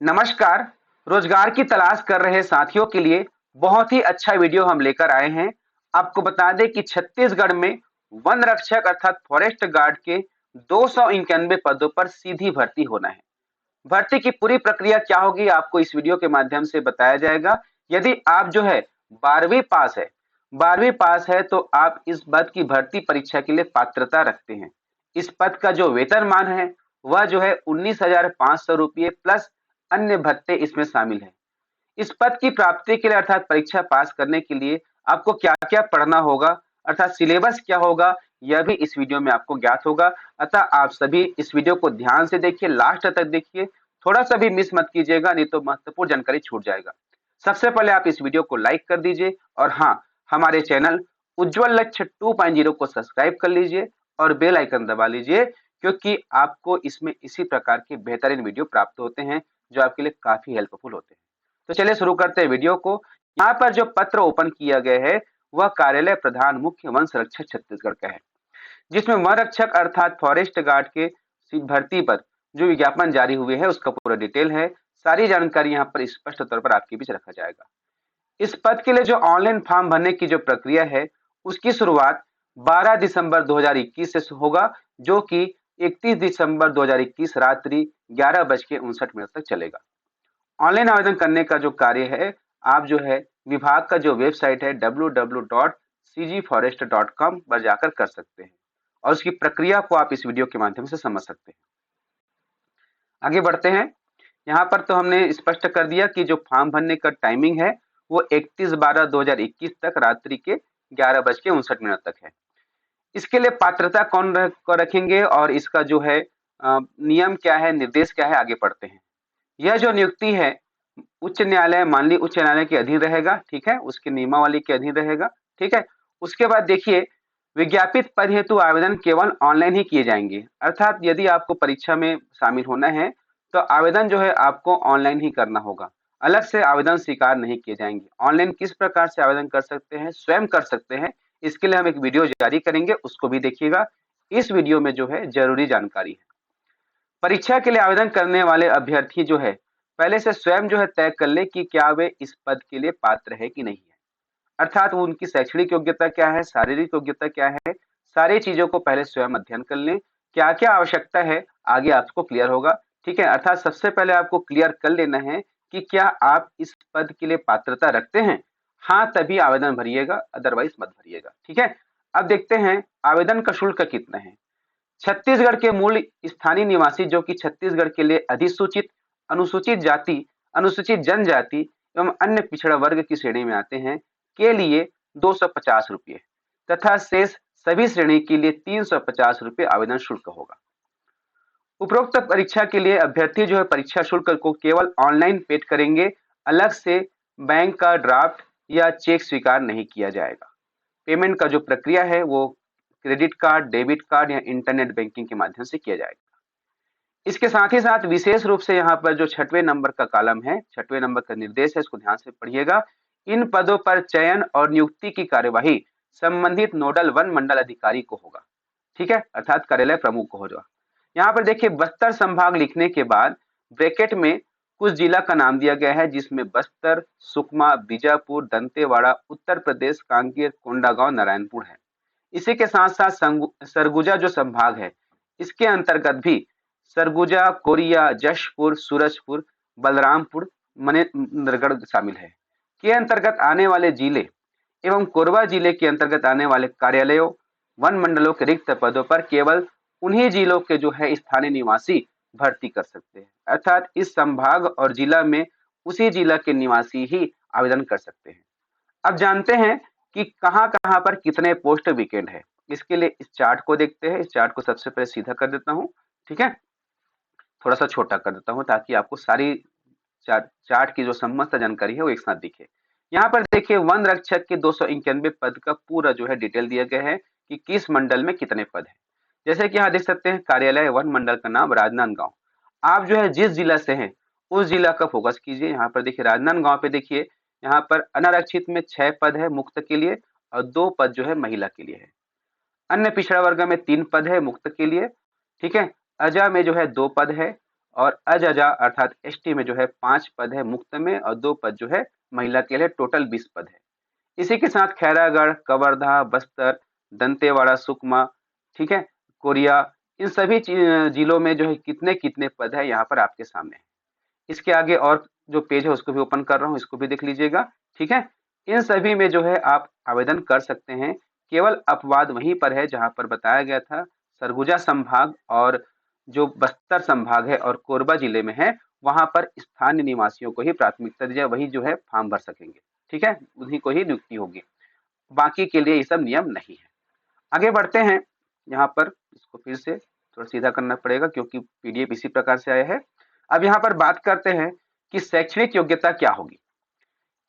नमस्कार। रोजगार की तलाश कर रहे साथियों के लिए बहुत ही अच्छा वीडियो हम लेकर आए हैं। आपको बता दें कि छत्तीसगढ़ में वन रक्षक अर्थात फॉरेस्ट गार्ड के 291 पदों पर सीधी भर्ती होना है। भर्ती की पूरी प्रक्रिया क्या होगी आपको इस वीडियो के माध्यम से बताया जाएगा। यदि आप जो है 12वीं पास है 12वीं पास है तो आप इस पद की भर्ती परीक्षा के लिए पात्रता रखते हैं। इस पद का जो वेतनमान है वह जो है 19,500 रुपये प्लस अन्य भत्ते इसमें शामिल है। इस पद की प्राप्ति के लिए अर्थात परीक्षा पास करने के लिए आपको क्या-क्या पढ़ना होगा अर्थात सिलेबस क्या होगा, यह भी इस वीडियो में आपको ज्ञात होगा। अतः आप सभी इस वीडियो को ध्यान से देखिए, लास्ट तक देखिए, थोड़ा-सा भी मिस मत कीजिएगा, नहीं तो महत्वपूर्ण जानकारी छूट जाएगा। सबसे पहले आप इस वीडियो को लाइक कर दीजिए और हाँ, हमारे चैनल उज्ज्वल लक्ष्य 2.0 को सब्सक्राइब कर लीजिए और बेल आइकन दबा लीजिए, क्योंकि आपको इसमें इसी प्रकार के बेहतरीन वीडियो प्राप्त होते हैं, जो आपके लिए काफ़ी हेल्पफुल होते हैं। तो चलिए शुरू करते हैं वीडियो को। यहाँ पर जो पत्र ओपन किया गया है वह कार्यालय प्रधान मुख्य वन संरक्षक छत्तीसगढ़ का है, जिसमें वन रक्षक अर्थात फॉरेस्ट गार्ड के भर्ती पर जो विज्ञापन जारी हुए है उसका पूरा डिटेल है। सारी जानकारी यहाँ पर स्पष्ट तौर पर आपके बीच रखा जाएगा। इस पद के लिए जो ऑनलाइन फॉर्म भरने की जो प्रक्रिया है उसकी शुरुआत 12 दिसंबर 2021 से होगा, जो कि 31 दिसंबर 2021 रात्रि 11:59 तक चलेगा। ऑनलाइन आवेदन करने का जो कार्य है, आप जो है विभाग का जो वेबसाइट है www.cgforest.com पर जाकर कर सकते हैं और उसकी प्रक्रिया को आप इस वीडियो के माध्यम से समझ सकते हैं। आगे बढ़ते हैं। यहाँ पर तो हमने स्पष्ट कर दिया कि जो फॉर्म भरने का टाइमिंग है वो 31/12/2021 तक रात्रि के 11:59 तक है। इसके लिए पात्रता कौन को रखेंगे और इसका जो है नियम क्या है, निर्देश क्या है, आगे पढ़ते हैं। यह जो नियुक्ति है उच्च न्यायालय, मान ली उच्च न्यायालय के अधीन रहेगा, ठीक है, उसके नियमावली के अधीन रहेगा, ठीक है। उसके बाद देखिए, विज्ञापित पद हेतु आवेदन केवल ऑनलाइन ही किए जाएंगे, अर्थात यदि आपको परीक्षा में शामिल होना है तो आवेदन जो है आपको ऑनलाइन ही करना होगा, अलग से आवेदन स्वीकार नहीं किए जाएंगे। ऑनलाइन किस प्रकार से आवेदन कर सकते हैं, स्वयं कर सकते हैं, इसके लिए हम एक वीडियो जारी करेंगे, उसको भी देखिएगा। इस वीडियो में जो है जरूरी जानकारी है। परीक्षा के लिए आवेदन करने वाले अभ्यर्थी जो है पहले से स्वयं जो है तय कर ले कि क्या वे इस पद के लिए पात्र है कि नहीं है, अर्थात वो उनकी शैक्षणिक योग्यता क्या है, शारीरिक योग्यता क्या है, सारी चीजों को पहले स्वयं अध्ययन कर लें। क्या क्या आवश्यकता है आगे आपको क्लियर होगा, ठीक है। अर्थात सबसे पहले आपको क्लियर कर लेना है कि क्या आप इस पद के लिए पात्रता रखते हैं, हाँ तभी आवेदन भरिएगा, अदरवाइज मत भरिएगा, ठीक है। अब देखते हैं आवेदन का शुल्क कितना है। छत्तीसगढ़ के मूल स्थानीय निवासी जो कि छत्तीसगढ़ के लिए अधिसूचित, अनुसूचित जाति, अनुसूचित जनजाति एवं अन्य पिछड़ा वर्ग की श्रेणी में आते हैं के लिए 250 रुपये तथा शेष सभी श्रेणी के लिए 350 रुपये आवेदन शुल्क होगा। उपरोक्त परीक्षा के लिए अभ्यर्थी जो है परीक्षा शुल्क को केवल ऑनलाइन पेड करेंगे, अलग से बैंक का ड्राफ्ट या चेक स्वीकार नहीं किया जाएगा। पेमेंट का जो प्रक्रिया है वो क्रेडिट कार्ड, डेबिट कार्ड या इंटरनेट बैंकिंग के माध्यम से किया जाएगा। इसके साथ ही साथ विशेष रूप से यहाँ पर जो 6वें नंबर का कॉलम है, 6वें नंबर का निर्देश है, इसको ध्यान से पढ़िएगा। इन पदों पर चयन और नियुक्ति की कार्यवाही संबंधित नोडल वन मंडल अधिकारी को होगा, ठीक है, अर्थात कार्यालय प्रमुख को होगा। यहाँ पर देखिए बस्तर संभाग लिखने के बाद ब्रैकेट में कुछ जिला का नाम दिया गया है, जिसमें बस्तर, सुकमा, बीजापुर, दंतेवाड़ा, उत्तर प्रदेश, कांकेर, कोंडागांव, नारायणपुर है। इसी के साथ साथ सरगुजा जो संभाग है इसके अंतर्गत भी सरगुजा, कोरिया, जशपुर, सूरजपुर, बलरामपुर, मनेन्द्रगढ़ शामिल है। के अंतर्गत आने वाले जिले एवं कोरबा जिले के अंतर्गत आने वाले कार्यालयों, वन मंडलों के रिक्त पदों पर केवल उन्हीं जिलों के जो है स्थानीय निवासी भर्ती कर सकते हैं, अर्थात इस संभाग और जिला में उसी जिला के निवासी ही आवेदन कर सकते हैं। अब जानते हैं कि कहाँ-कहाँ पर कितने पोस्ट वेकेंट है। इसके लिए इस चार्ट को देखते हैं। इस चार्ट को सबसे पहले सीधा कर देता हूँ, ठीक है, थोड़ा सा छोटा कर देता हूँ ताकि आपको सारी चार्ट की जो समस्त जानकारी है वो एक साथ दिखे। यहाँ पर देखिए वन रक्षक के 291 पद का पूरा जो है डिटेल दिया गया है कि किस मंडल में कितने पद है। जैसे कि यहाँ देख सकते हैं कार्यालय वन मंडल का नाम राजनांदगांव। आप जो है जिस जिला से हैं उस जिला का फोकस कीजिए। यहाँ पर देखिए राजनांदगांव पे देखिए, यहाँ पर अनारक्षित में 6 पद है मुक्त के लिए और 2 पद जो है महिला के लिए है। अन्य पिछड़ा वर्ग में 3 पद है मुक्त के लिए, ठीक है। अजा में जो है 2 पद है और अजजा अर्थात एसटी में जो है 5 पद है मुक्त में और 2 पद जो है महिला के लिए, टोटल 20 पद है। इसी के साथ खैरागढ़, कवर्धा, बस्तर, दंतेवाड़ा, सुकमा, ठीक है, कोरिया, इन सभी जिलों में जो है कितने कितने पद है यहाँ पर आपके सामने है। इसके आगे और जो पेज है उसको भी ओपन कर रहा हूँ, इसको भी देख लीजिएगा, ठीक है। इन सभी में जो है आप आवेदन कर सकते हैं। केवल अपवाद वहीं पर है जहां पर बताया गया था सरगुजा संभाग और जो बस्तर संभाग है और कोरबा जिले में है, वहां पर स्थानीय निवासियों को ही प्राथमिकता दी जाए, वही जो है फॉर्म भर सकेंगे, ठीक है, उन्हीं को ही नियुक्ति होगी, बाकी के लिए ये सब नियम नहीं है। आगे बढ़ते हैं। यहाँ पर इसको फिर से थोड़ा सीधा करना पड़ेगा क्योंकि पीडीएफ इसी प्रकार से आया है। अब यहाँ पर बात करते हैं कि शैक्षणिक योग्यता क्या होगी।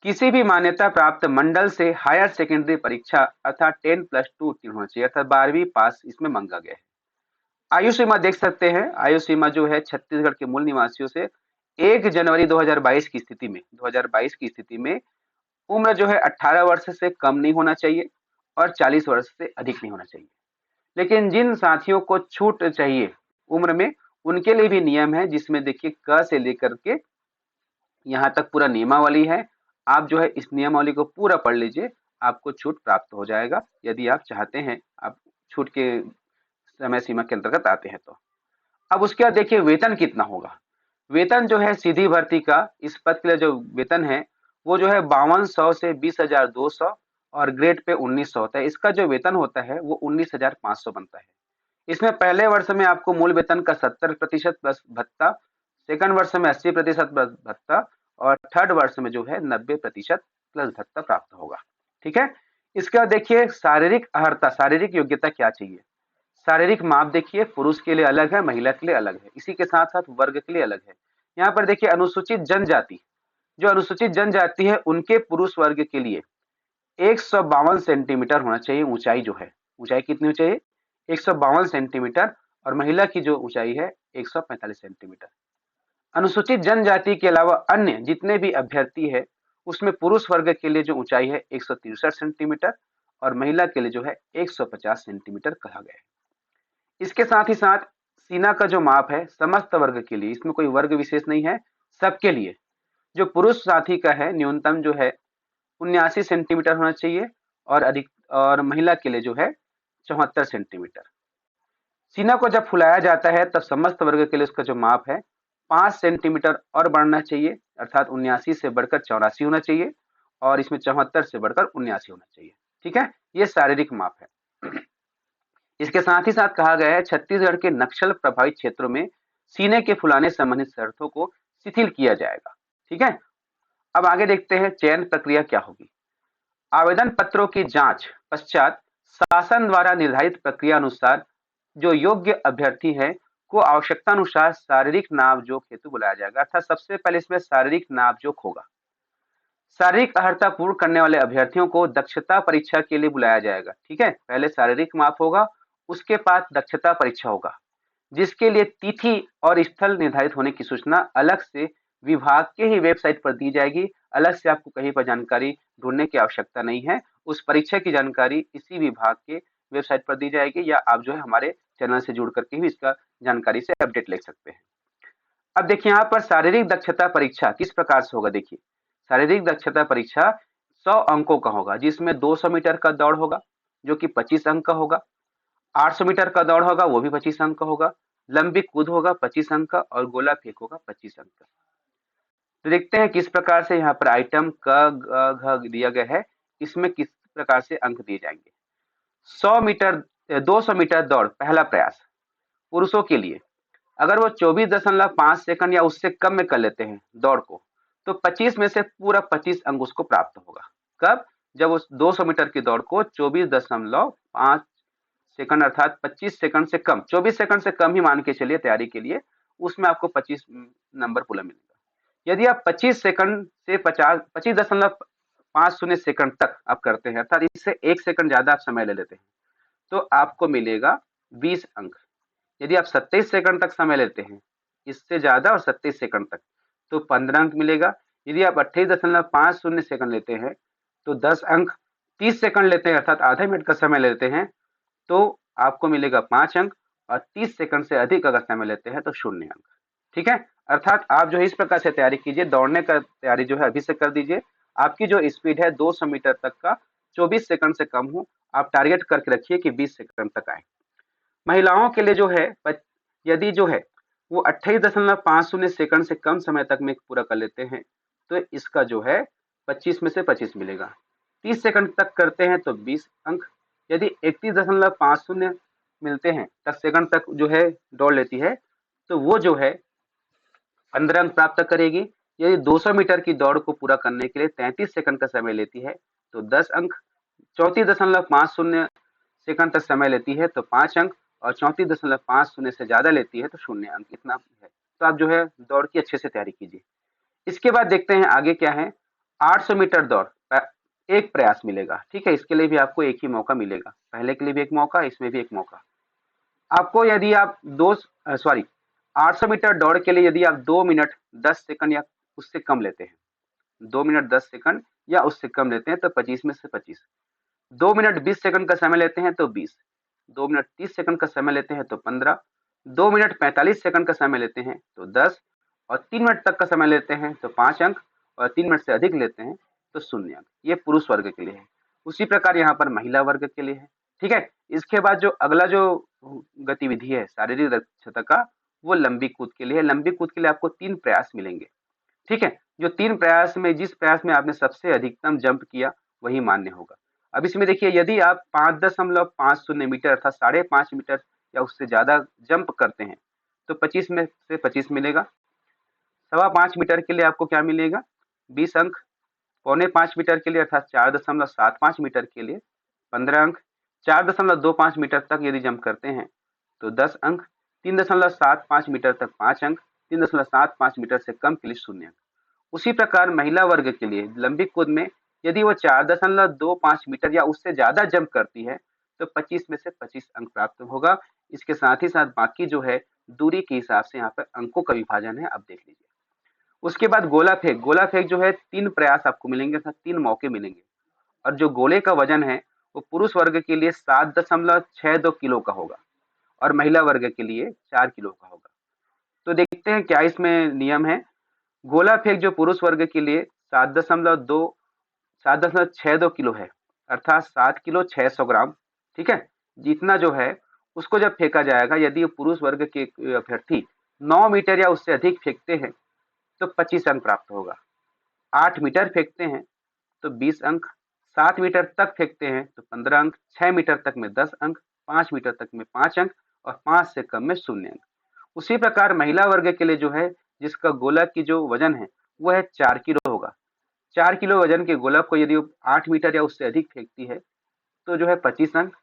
किसी भी मान्यता प्राप्त मंडल से हायर सेकेंडरी परीक्षा अर्थात 10+2 उत्तीर्ण होना चाहिए, अर्थात 12वीं पास इसमें मांगा गया है। आयु सीमा देख सकते हैं, आयु सीमा जो है छत्तीसगढ़ के मूल निवासियों से 1 जनवरी 2022 की स्थिति में उम्र जो है 18 वर्ष से कम नहीं होना चाहिए और 40 वर्ष से अधिक नहीं होना चाहिए। लेकिन जिन साथियों को छूट चाहिए उम्र में, उनके लिए भी नियम है, जिसमें देखिए क से लेकर के यहाँ तक पूरा नियमावली है। आप जो है इस नियमावली को पूरा पढ़ लीजिए, आपको छूट प्राप्त हो जाएगा यदि आप चाहते हैं, आप छूट के समय सीमा के अंतर्गत आते हैं तो। अब उसके बाद देखिए वेतन कितना होगा। वेतन जो है सीधी भर्ती का इस पद के लिए जो वेतन है वो जो है 5200 से 20,200 और ग्रेड पे 1900 होता है। इसका जो वेतन होता है वो 19,500 बनता है। इसमें पहले वर्ष में आपको मूल वेतन का 70% प्लस भत्ता, सेकंड वर्ष में 80% प्लस भत्ता और थर्ड वर्ष में जो है 90% प्लस भत्ता प्राप्त होगा, ठीक है। इसके बाद देखिए शारीरिक अर्हता, शारीरिक योग्यता क्या चाहिए। शारीरिक माप देखिए पुरुष के लिए अलग है, महिला के लिए अलग है, इसी के साथ साथ वर्ग के लिए अलग है। यहाँ पर देखिए अनुसूचित जनजाति, जो अनुसूचित जनजाति है उनके पुरुष वर्ग के लिए 152 सेंटीमीटर होना चाहिए ऊंचाई, जो है ऊंचाई कितनी चाहिए 152 सेंटीमीटर, और महिला की जो ऊंचाई है 145 सेंटीमीटर। अनुसूचित जनजाति के अलावा अन्य जितने भी अभ्यर्थी है उसमें पुरुष वर्ग के लिए जो ऊंचाई है 163 सेंटीमीटर और महिला के लिए जो है 150 सेंटीमीटर कहा गया है। इसके साथ ही साथ सीना का जो माप है समस्त वर्ग के लिए, इसमें कोई वर्ग विशेष नहीं है, सबके लिए जो पुरुष साथी का है न्यूनतम जो है 79 सेंटीमीटर होना चाहिए और अधिक, और महिला के लिए जो है 74 सेंटीमीटर। सीना को जब फुलाया जाता है तब समस्त वर्ग के लिए उसका जो माप है 5 सेंटीमीटर और बढ़ना चाहिए, अर्थात 79 से बढ़कर 84 होना चाहिए और इसमें 74 से बढ़कर 79 होना चाहिए, ठीक है। ये शारीरिक माप है। इसके साथ ही साथ कहा गया है छत्तीसगढ़ के नक्सल प्रभावित क्षेत्रों में सीने के फुलाने संबंधित शर्तों को शिथिल किया जाएगा, ठीक है। अब आगे देखते हैं चयन प्रक्रिया क्या होगी। आवेदन पत्रों की जांच पश्चात शासन द्वारा निर्धारित प्रक्रिया अनुसार जो योग्य अभ्यर्थी है को आवश्यकता अनुसार शारीरिक नापजोख हेतु बुलाया जाएगा, अर्थात सबसे पहले इसमें शारीरिक नापजोख होगा। शारीरिक अर्हता पूर्ण करने वाले अभ्यर्थियों को दक्षता परीक्षा के लिए बुलाया जाएगा, ठीक है। पहले शारीरिक माप होगा, उसके बाद दक्षता परीक्षा होगा, जिसके लिए तिथि और स्थल निर्धारित होने की सूचना अलग से विभाग के ही वेबसाइट पर दी जाएगी। अलग से आपको कहीं पर जानकारी ढूंढने की आवश्यकता नहीं है, उस परीक्षा की जानकारी इसी विभाग के वेबसाइट पर दी जाएगी, या आप जो है हमारे चैनल से जुड़ करके भी इसका जानकारी से अपडेट ले सकते हैं। अब देखिए यहाँ पर शारीरिक दक्षता परीक्षा किस प्रकार से होगा। देखिए शारीरिक दक्षता परीक्षा 100 अंकों का होगा, जिसमें 200 मीटर का दौड़ होगा जो कि 25 अंक का होगा, 800 मीटर का दौड़ होगा वो भी 25 अंक का होगा, लंबी कूद होगा 25 अंक का और गोला फेंक होगा 25 अंक का। तो देखते हैं किस प्रकार से यहाँ पर आइटम क घ दिया गया है, इसमें किस प्रकार से अंक दिए जाएंगे। 200 मीटर दौड़ पहला प्रयास पुरुषों के लिए अगर वो 24.5 सेकंड या उससे कम में कर लेते हैं दौड़ को, तो 25 में से पूरा 25 अंक उसको प्राप्त होगा। कब? जब उस 200 मीटर की दौड़ को 24.5 सेकंड अर्थात 25 सेकंड से कम, 24 सेकंड से कम ही मान के चलिए तैयारी के लिए, उसमें आपको 25 नंबर पूरा मिलेगा। यदि आप 25 सेकंड से 25.50 सेकंड तक आप करते हैं, अर्थात इससे 1 सेकंड ज्यादा आप समय ले लेते हैं, तो आपको मिलेगा 20 अंक। यदि आप 27 सेकंड तक समय लेते हैं, इससे ज्यादा और 27 सेकंड तक, तो 15 अंक मिलेगा। यदि आप 28.50 सेकंड लेते हैं तो 10 अंक, 30 सेकंड लेते हैं अर्थात आधे मिनट का समय लेते हैं तो आपको मिलेगा 5 अंक, और 30 सेकंड से अधिक अगर समय लेते हैं तो 0 अंक, ठीक है, अर्थात आप जो है इस प्रकार से तैयारी कीजिए, दौड़ने का तैयारी जो है अभी से कर दीजिए। आपकी जो स्पीड है 200 मीटर तक का 24 सेकंड से कम हो, आप टारगेट करके रखिए कि 20 सेकंड तक आए। महिलाओं के लिए जो है यदि जो है वो 28.50 सेकंड से कम समय तक में पूरा कर लेते हैं तो इसका जो है 25 में से 25 मिलेगा। 30 सेकंड तक करते हैं तो 20 अंक। यदि 31.50 मिलते हैं तक सेकंड तक जो है दौड़ लेती है तो वो जो है 15 अंक प्राप्त करेगी। यदि 200 मीटर की दौड़ को पूरा करने के लिए 33 सेकंड का समय लेती है तो 10 अंक। 34.50 सेकंड तक समय लेती है तो 5 अंक, और 34.50 से ज्यादा लेती है तो 0 अंक। इतना है, तो आप जो है दौड़ की अच्छे से तैयारी कीजिए। इसके बाद देखते हैं आगे क्या है। 800 मीटर दौड़ एक प्रयास मिलेगा, ठीक है, इसके लिए भी आपको एक ही मौका मिलेगा, पहले के लिए भी एक मौका, इसमें भी एक मौका। आपको यदि आप 800 मीटर दौड़ के लिए यदि आप 2 मिनट 10 सेकंड या उससे कम लेते हैं, 2 मिनट 10 सेकंड या उससे कम लेते हैं तो 25 में से 25। 2 मिनट 20 सेकंड का समय लेते हैं तो 20। 2 मिनट 30 सेकंड का समय लेते हैं तो 15। 2 मिनट 45 सेकंड का समय लेते हैं तो 10, और 3 मिनट तक का समय लेते हैं तो 5 अंक, और 3 मिनट से अधिक लेते हैं तो 0 अंक। ये पुरुष वर्ग के लिए है। उसी प्रकार यहाँ पर महिला वर्ग के लिए है। ठीक है, इसके बाद जो अगला जो गतिविधि है शारीरिक दक्षता का, वो लंबी कूद के लिए है। लंबी कूद के लिए आपको 3 प्रयास मिलेंगे। ठीक है, जो 3 प्रयास में जिस प्रयास में आपने सबसे अधिकतम जंप किया वही मान्य होगा। अब इसमें देखिए, यदि आप 5.50 मीटर अर्थात 5.5 मीटर या उससे ज्यादा जंप करते हैं तो 25 में से 25 मिलेगा। 5.25 मीटर के लिए आपको क्या मिलेगा, 20 अंक। 4.5 मीटर के लिए अर्थात 4.75 मीटर के लिए 15 अंक। 4.25 मीटर तक यदि जंप करते हैं तो 10 अंक। 3.75 मीटर तक 5 अंक। 3.75 मीटर से कम के लिए 0 अंक। उसी प्रकार महिला वर्ग के लिए लंबी कूद में यदि वो 4.25 मीटर या उससे ज्यादा जंप करती है तो 25 में से 25 अंक प्राप्त होगा। इसके साथ ही साथ बाकी जो है दूरी के हिसाब से यहाँ पर अंकों का विभाजन है, आप देख लीजिए। उसके बाद गोला फेंक। गोला फेंक जो है 3 प्रयास आपको मिलेंगे अर्थात 3 मौके मिलेंगे, और जो गोले का वजन है वो पुरुष वर्ग के लिए 7.62 किलो का होगा और महिला वर्ग के लिए 4 किलो का होगा। तो देखते हैं क्या इसमें नियम है। गोला फेंक जो पुरुष वर्ग के लिए 7.62 किलो है अर्थात 7 किलो 600 ग्राम। ठीक है, जितना जो है उसको जब फेंका जाएगा, यदि पुरुष वर्ग के अभ्यर्थी 9 मीटर या उससे अधिक फेंकते हैं तो 25 अंक प्राप्त होगा। 8 मीटर फेंकते हैं तो 20 अंक। 7 मीटर तक फेंकते हैं तो 15 अंक। 6 मीटर तक में 10 अंक। 5 मीटर तक में 5 अंक, और 5 से कम में 0 अंक। उसी प्रकार महिला वर्ग के लिए जो है जिसका गोला की जो वजन है वो है 4 किलो होगा। 4 किलो वजन के गोला को यदि 8 मीटर या उससे अधिक फेंकती है तो जो है 25 अंक।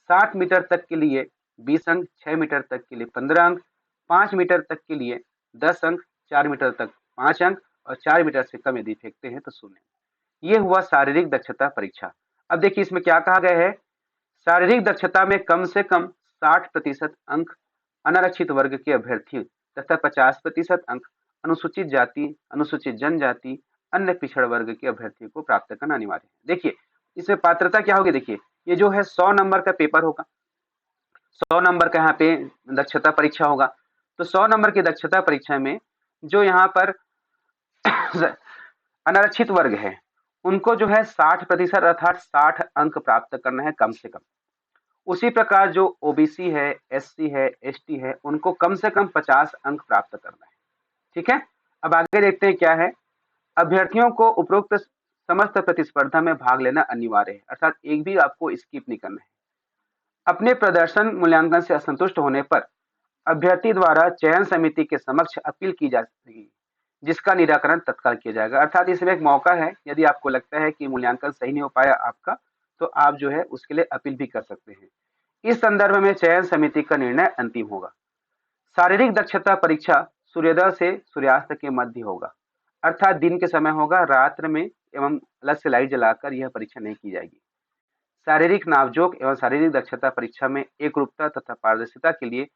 7 मीटर तक के लिए 20 अंक। 6 मीटर तक के लिए 15 अंक। 5 मीटर तक के लिए 10 अंक। 4 मीटर तक 5 अंक, और 4 मीटर से कम यदि फेंकते हैं तो 0 अंक। ये हुआ शारीरिक दक्षता परीक्षा। अब देखिए इसमें क्या कहा गया है। शारीरिक दक्षता में कम से कम 60% अंक अनारक्षित वर्ग के अभ्यर्थी तथा 50% अंक अनुसूचित जाति, अनुसूचित जनजाति, अन्य पिछड़ वर्ग के अभ्यर्थियों को प्राप्त करना अनिवार्य है। देखिए इसमें पात्रता क्या होगी। देखिए ये जो है 100 नंबर का पेपर होगा, 100 नंबर का यहाँ पे दक्षता परीक्षा होगा। तो 100 नंबर की दक्षता परीक्षा में जो यहाँ पर अनारक्षित वर्ग है उनको जो है 60% अर्थात 60 अंक प्राप्त करना है कम से कम। उसी प्रकार जो ओबीसी है, एससी है, एसटी है, उनको कम से कम 50 अंक प्राप्त करना है। ठीक है, अब आगे देखते हैं क्या है। अभ्यर्थियों को उपरोक्त समस्त प्रतिस्पर्धा में भाग लेना अनिवार्य है, अर्थात एक भी आपको स्किप नहीं करना है। अपने प्रदर्शन मूल्यांकन से असंतुष्ट होने पर अभ्यर्थी द्वारा चयन समिति के समक्ष अपील की जा सकेगी, जिसका निराकरण तत्काल किया जाएगा। अर्थात इसमें एक मौका है, यदि आपको लगता है कि मूल्यांकन सही नहीं हो पाया आपका तो आप जो है उसके लिए अपील भी कर सकते हैं। इस संदर्भ में चयन समिति का निर्णय अंतिम होगा। शारीरिक दक्षता परीक्षा सूर्योदय से सूर्यास्त के मध्य होगा, अर्थात दिन के समय होगा, रात्र में एवं अलग से लाइट जलाकर यह परीक्षा नहीं की जाएगी। शारीरिक नापजोख एवं शारीरिक दक्षता परीक्षा में एकरूपता तथा पारदर्शिता के लिए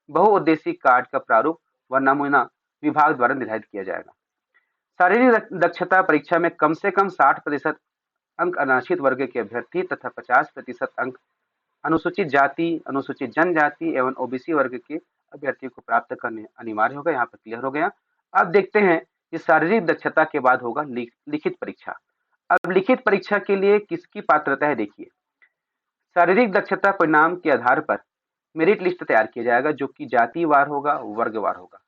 बहुउद्देशीय कार्ड का प्रारूप व नमूना विभाग द्वारा निर्धारित किया जाएगा। शारीरिक दक्षता परीक्षा में कम से कम 60% अंक अनारक्षित वर्ग के अभ्यर्थी तथा 50% अंक अनुसूचित जाति, अनुसूचित जनजाति एवं ओबीसी वर्ग के अभ्यर्थी को प्राप्त करने अनिवार्य होगा। यहाँ पर क्लियर हो गया। अब देखते हैं कि शारीरिक दक्षता के बाद होगा लिखित परीक्षा। अब लिखित परीक्षा के लिए किसकी पात्रता है देखिए। शारीरिक दक्षता परिणाम के आधार पर मेरिट लिस्ट तैयार किया जाएगा जो कि जातिवार होगा, वर्गवार होगा।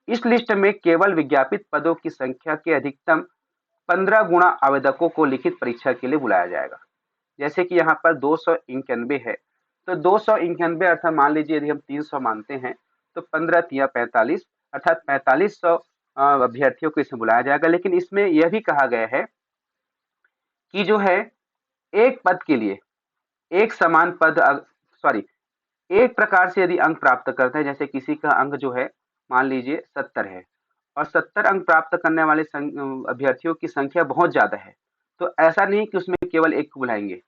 इस लिस्ट में केवल विज्ञापित पदों की संख्या के अधिकतम 15 गुना आवेदकों को लिखित परीक्षा के लिए बुलाया जाएगा। जैसे कि यहाँ पर 291 है, तो 291 अर्थात मान लीजिए यदि हम 300 मानते हैं तो 15 तिया 45 अर्थात 4500 अभ्यर्थियों को इसमें बुलाया जाएगा। लेकिन इसमें यह भी कहा गया है कि जो है एक पद के लिए एक समान पद सॉरी एक प्रकार से यदि अंक प्राप्त करते हैं, जैसे किसी का अंक जो है मान लीजिए 70 है और 70 अंक प्राप्त करने वाले अभ्यर्थियों की संख्या बहुत ज्यादा है, तो ऐसा नहीं कि उसमें केवल एक को बुलाएंगे,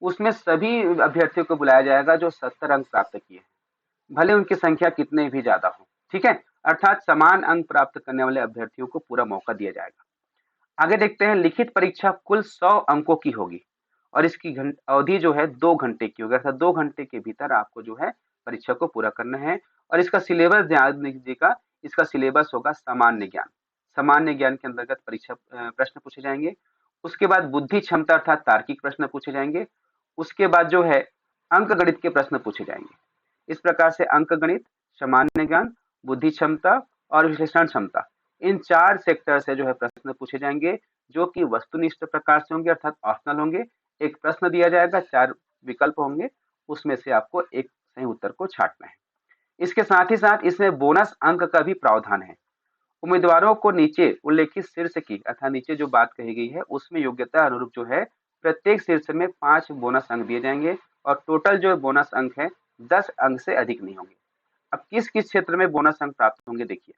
उसमें सभी अभ्यर्थियों को बुलाया जाएगा जो 70 अंक प्राप्त किए हैं, भले उनकी संख्या कितने भी ज्यादा हो। ठीक है, अर्थात समान अंक प्राप्त करने वाले अभ्यर्थियों को पूरा मौका दिया जाएगा। आगे देखते हैं, लिखित परीक्षा कुल 100 अंकों की होगी और इसकी अवधि जो है 2 घंटे की होगी, अर्थात 2 घंटे के भीतर आपको जो है परीक्षा को पूरा करना है। और इसका सिलेबस ध्यान दीजिएगा, इसका सिलेबस होगा सामान्य ज्ञान। सामान्य ज्ञान के अंतर्गत परीक्षा प्रश्न पूछे जाएंगे। उसके बाद बुद्धि क्षमता अर्थात तार्किक प्रश्न पूछे जाएंगे। उसके बाद जो है अंक गणित के प्रश्न पूछे जाएंगे। इस प्रकार से अंक गणित, सामान्य ज्ञान, बुद्धि क्षमता और विश्लेषण क्षमता, इन 4 सेक्टर से जो है प्रश्न पूछे जाएंगे जो कि वस्तुनिष्ठ प्रकार से होंगे अर्थात ऑप्शनल होंगे। एक प्रश्न दिया जाएगा, 4 विकल्प होंगे, उसमें से आपको एक सही उत्तर को छांटना है। इसके साथ ही साथ इसमें बोनस अंक का भी प्रावधान है। उम्मीदवारों को नीचे उल्लेखित शीर्ष की अर्थात नीचे जो बात कही गई है उसमें योग्यता अनुरूप जो है प्रत्येक शीर्ष में 5 बोनस अंक दिए जाएंगे और टोटल जो बोनस अंक है 10 अंक से अधिक नहीं होंगे। अब किस किस क्षेत्र में बोनस अंक प्राप्त होंगे देखिए।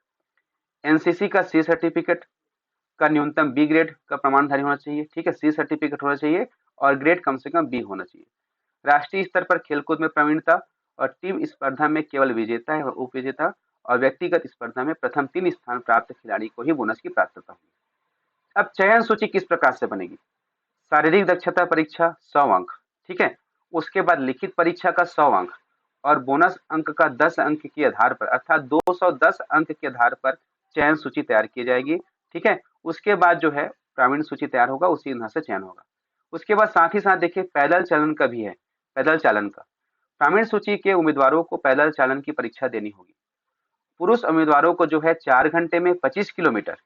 एनसीसी का सी सर्टिफिकेट का न्यूनतम बी ग्रेड का प्रमाणधारी होना चाहिए। ठीक है, सी सर्टिफिकेट होना चाहिए और ग्रेड कम से कम बी होना चाहिए। राष्ट्रीय स्तर पर खेलकूद में प्रवीणता और टीम स्पर्धा में केवल विजेता है और उपविजेता और व्यक्तिगत स्पर्धा में प्रथम 3 स्थान प्राप्त खिलाड़ी को ही बोनस की प्राप्तता होगी। अब चयन सूची किस प्रकार से बनेगी। शारीरिक दक्षता परीक्षा 100 अंक, ठीक है, उसके बाद लिखित परीक्षा का 100 अंक और बोनस अंक का 10 अंक के आधार पर अर्थात 210 अंक के आधार पर चयन सूची तैयार की जाएगी। ठीक है, उसके बाद जो है प्रावीण्य सूची तैयार होगा, उसी तरह से चयन होगा। उसके बाद साथ ही साथ देखिए पैदल चलन का भी है। पैदल चालन का प्रावीण्य सूची के उम्मीदवारों को पैदल चालन की परीक्षा देनी होगी। पुरुष उम्मीदवारों को जो है 4 घंटे में 25 किलोमीटर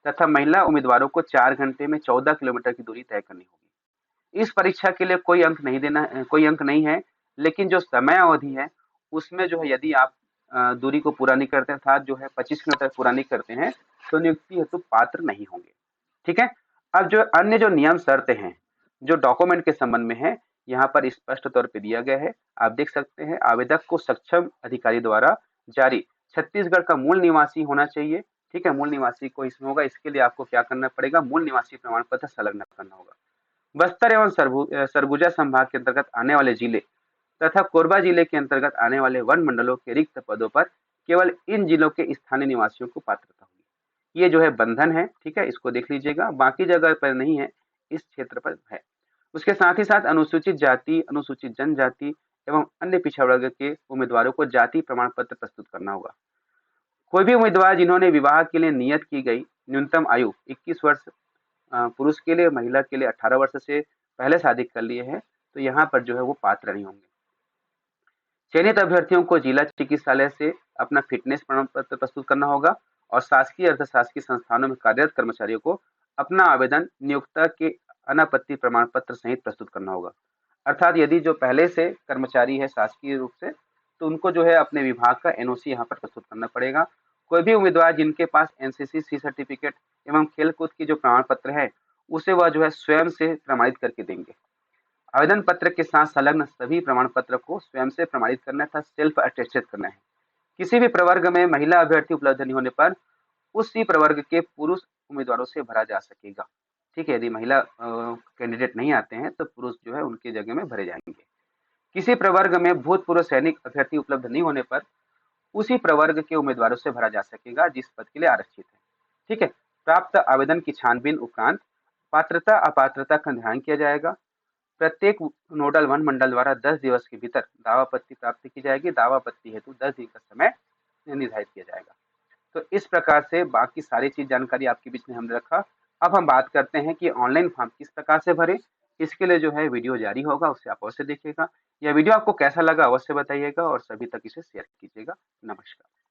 तथा महिला उम्मीदवारों को 4 घंटे में 14 किलोमीटर की दूरी तय करनी होगी। इस परीक्षा के लिए कोई अंक नहीं है, लेकिन जो समय अवधि है उसमें जो है यदि आप दूरी को पूरा नहीं करते अर्थात जो है 25 किलोमीटर पूरा नहीं करते हैं तो नियुक्ति हेतु पात्र नहीं होंगे। ठीक है, अब जो अन्य जो नियम शर्तें हैं जो डॉक्यूमेंट के संबंध में है यहाँ पर स्पष्ट तौर पे दिया गया है। आप देख सकते हैं, आवेदक को सक्षम अधिकारी द्वारा जारी छत्तीसगढ़ का मूल निवासी होना चाहिए। ठीक है, मूल निवासी को इसमें होगा, इसके लिए आपको क्या करना पड़ेगा, मूल निवासी प्रमाण पत्र संलग्न करना होगा। बस्तर एवं सरगुजा संभाग के अंतर्गत आने वाले जिले तथा कोरबा जिले के अंतर्गत आने वाले वन मंडलों के रिक्त पदों पर केवल इन जिलों के स्थानीय निवासियों को पात्रता होगी। ये जो है बंधन है। ठीक है, इसको देख लीजिएगा, बाकी जगह पर नहीं है, इस क्षेत्र पर है। उसके साथ ही साथ अनुसूचित जाति, अनुसूचित जनजाति एवं अन्य पिछड़ा वर्ग के उम्मीदवारों को जाति प्रमाण पत्र प्रस्तुत करना होगा। कोई भी उम्मीदवार जिन्होंने विवाह के लिए नियत की गई न्यूनतम आयु 21 वर्ष पुरुष के लिए, महिला के लिए 18 वर्ष से पहले शादी कर लिए हैं तो यहाँ पर जो है वो पात्र नहीं होंगे। चयनित अभ्यर्थियों को जिला चिकित्सालय से अपना फिटनेस प्रमाण पत्र प्रस्तुत करना होगा और शासकीय अर्ध शासकीय संस्थानों में कार्यरत कर्मचारियों को अपना आवेदन नियोक्ता के अनापत्ति प्रमाण पत्र सहित प्रस्तुत करना होगा। अर्थात यदि जो पहले से कर्मचारी है शासकीय रूप से तो उनको जो है अपने विभाग का एनओसी यहाँ पर प्रस्तुत करना पड़ेगा। कोई भी उम्मीदवार जिनके पास एनसीसी सी सर्टिफिकेट एवं खेलकूद की जो प्रमाण पत्र है उसे वह जो है स्वयं से प्रमाणित करके देंगे। आवेदन पत्र के साथ संलग्न सभी प्रमाण पत्र को स्वयं से प्रमाणित करना था, सेल्फ अटेस्टेड करना है। किसी भी प्रवर्ग में महिला अभ्यर्थी उपलब्ध नहीं होने पर उसी प्रवर्ग के पुरुष उम्मीदवारों से भरा जा सकेगा। ठीक है, यदि महिला कैंडिडेट नहीं आते हैं तो पुरुष जो है उनकी जगह में भरे जाएंगे। किसी प्रवर्ग में भूतपूर्व सैनिक अभ्यर्थी उपलब्ध नहीं होने पर उसी प्रवर्ग के उम्मीदवारों से भरा जा सकेगा जिस पद के लिए आरक्षित है। ठीक है, प्राप्त आवेदन की छानबीन उपरांत पात्रता अपात्रता का निर्धारण किया जाएगा। प्रत्येक नोडल वन मंडल द्वारा 10 दिवस के भीतर दावा पत्ती प्राप्त की जाएगी। दावा पत्ती हेतु 10 दिन का समय निर्धारित किया जाएगा। तो इस प्रकार से बाकी सारी चीज जानकारी आपके बीच में हमने रखा। अब हम बात करते हैं कि ऑनलाइन फॉर्म किस प्रकार से भरें। इसके लिए जो है वीडियो जारी होगा, उसे आप अवश्य देखिएगा। यह वीडियो आपको कैसा लगा अवश्य बताइएगा और सभी तक इसे शेयर कीजिएगा। नमस्कार।